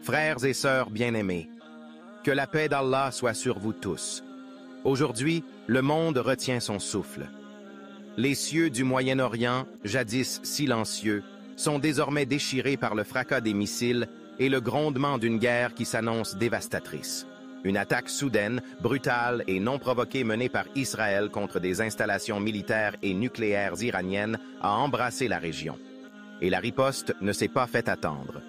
Frères et sœurs bien-aimés, que la paix d'Allah soit sur vous tous. Aujourd'hui, le monde retient son souffle. Les cieux du Moyen-Orient, jadis silencieux, sont désormais déchirés par le fracas des missiles et le grondement d'une guerre qui s'annonce dévastatrice. Une attaque soudaine, brutale et non provoquée menée par Israël contre des installations militaires et nucléaires iraniennes a embrassé la région. Et la riposte ne s'est pas fait attendre.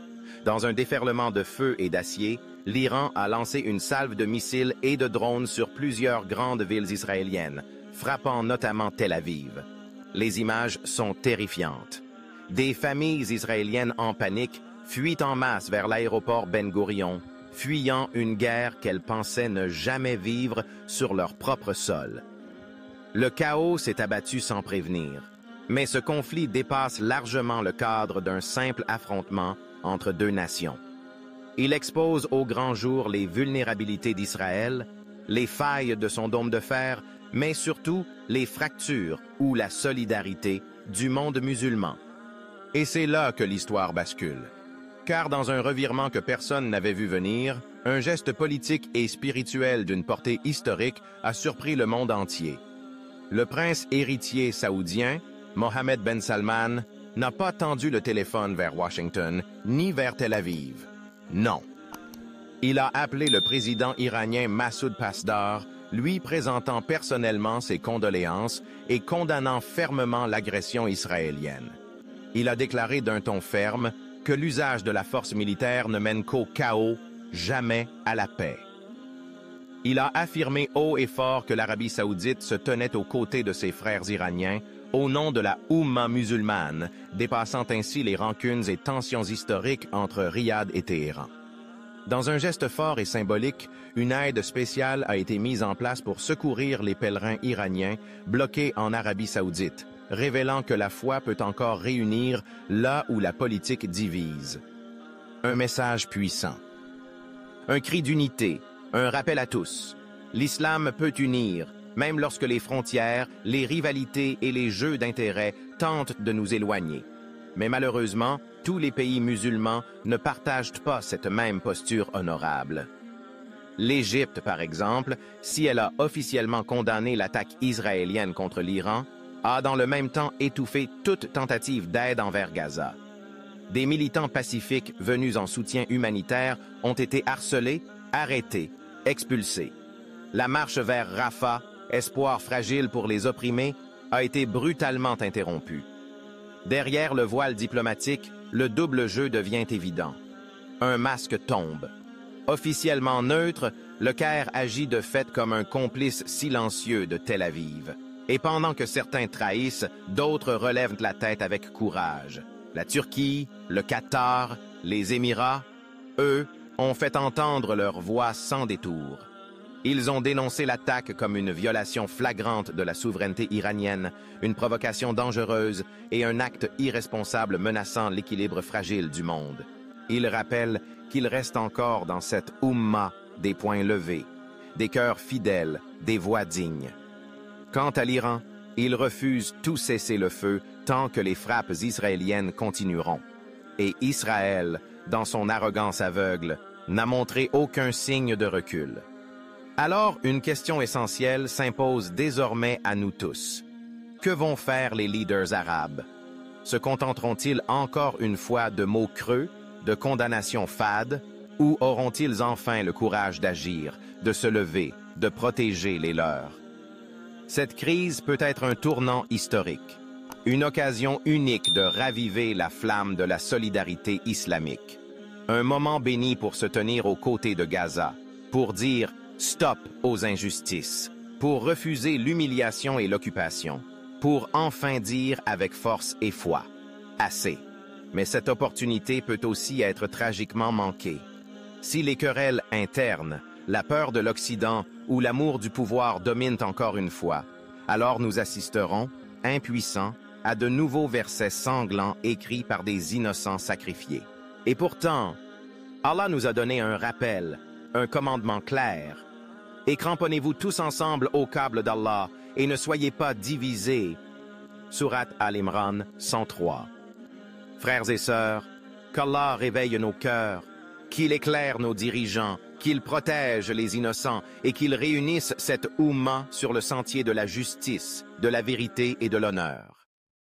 Dans un déferlement de feu et d'acier, l'Iran a lancé une salve de missiles et de drones sur plusieurs grandes villes israéliennes, frappant notamment Tel Aviv. Les images sont terrifiantes. Des familles israéliennes en panique fuient en masse vers l'aéroport Ben Gourion, fuyant une guerre qu'elles pensaient ne jamais vivre sur leur propre sol. Le chaos s'est abattu sans prévenir, mais ce conflit dépasse largement le cadre d'un simple affrontement entre deux nations. Il expose au grand jour les vulnérabilités d'Israël, les failles de son dôme de fer, mais surtout les fractures ou la solidarité du monde musulman. Et c'est là que l'histoire bascule. Car dans un revirement que personne n'avait vu venir, un geste politique et spirituel d'une portée historique a surpris le monde entier. Le prince héritier saoudien, Mohammed Ben Salman, n'a pas tendu le téléphone vers Washington ni vers Tel Aviv. Non. Il a appelé le président iranien Massoud Pasdar, lui présentant personnellement ses condoléances et condamnant fermement l'agression israélienne. Il a déclaré d'un ton ferme que l'usage de la force militaire ne mène qu'au chaos, jamais à la paix. Il a affirmé haut et fort que l'Arabie saoudite se tenait aux côtés de ses frères iraniens au nom de la Oumma musulmane, dépassant ainsi les rancunes et tensions historiques entre Riyad et Téhéran. Dans un geste fort et symbolique, une aide spéciale a été mise en place pour secourir les pèlerins iraniens bloqués en Arabie saoudite, révélant que la foi peut encore réunir là où la politique divise. Un message puissant. Un cri d'unité, un rappel à tous. L'islam peut unir, même lorsque les frontières, les rivalités et les jeux d'intérêt tentent de nous éloigner. Mais malheureusement, tous les pays musulmans ne partagent pas cette même posture honorable. L'Égypte, par exemple, si elle a officiellement condamné l'attaque israélienne contre l'Iran, a dans le même temps étouffé toute tentative d'aide envers Gaza. Des militants pacifiques venus en soutien humanitaire ont été harcelés, arrêtés, expulsés. La marche vers Rafah, espoir fragile pour les opprimés, a été brutalement interrompue. Derrière le voile diplomatique, le double jeu devient évident. Un masque tombe. Officiellement neutre, le Caire agit de fait comme un complice silencieux de Tel Aviv. Et pendant que certains trahissent, d'autres relèvent la tête avec courage. La Turquie, le Qatar, les Émirats, eux, ont fait entendre leur voix sans détour. Ils ont dénoncé l'attaque comme une violation flagrante de la souveraineté iranienne, une provocation dangereuse et un acte irresponsable menaçant l'équilibre fragile du monde. Ils rappellent qu'il reste encore dans cette Oumma des poings levés, des cœurs fidèles, des voix dignes. Quant à l'Iran, il refuse tout cessez-le-feu tant que les frappes israéliennes continueront. Et Israël, dans son arrogance aveugle, n'a montré aucun signe de recul. Alors, une question essentielle s'impose désormais à nous tous. Que vont faire les leaders arabes? Se contenteront-ils encore une fois de mots creux, de condamnations fades, ou auront-ils enfin le courage d'agir, de se lever, de protéger les leurs? Cette crise peut être un tournant historique, une occasion unique de raviver la flamme de la solidarité islamique. Un moment béni pour se tenir aux côtés de Gaza, pour dire stop aux injustices, pour refuser l'humiliation et l'occupation, pour enfin dire avec force et foi assez. Mais cette opportunité peut aussi être tragiquement manquée. Si les querelles internes, la peur de l'Occident ou l'amour du pouvoir dominent encore une fois, alors nous assisterons, impuissants, à de nouveaux versets sanglants écrits par des innocents sacrifiés. Et pourtant, Allah nous a donné un rappel, un commandement clair. Et cramponnez-vous tous ensemble au câble d'Allah et ne soyez pas divisés. Sourate Al-Imran 103. Frères et sœurs, qu'Allah réveille nos cœurs, qu'il éclaire nos dirigeants, qu'il protège les innocents et qu'il réunisse cette Oumma sur le sentier de la justice, de la vérité et de l'honneur.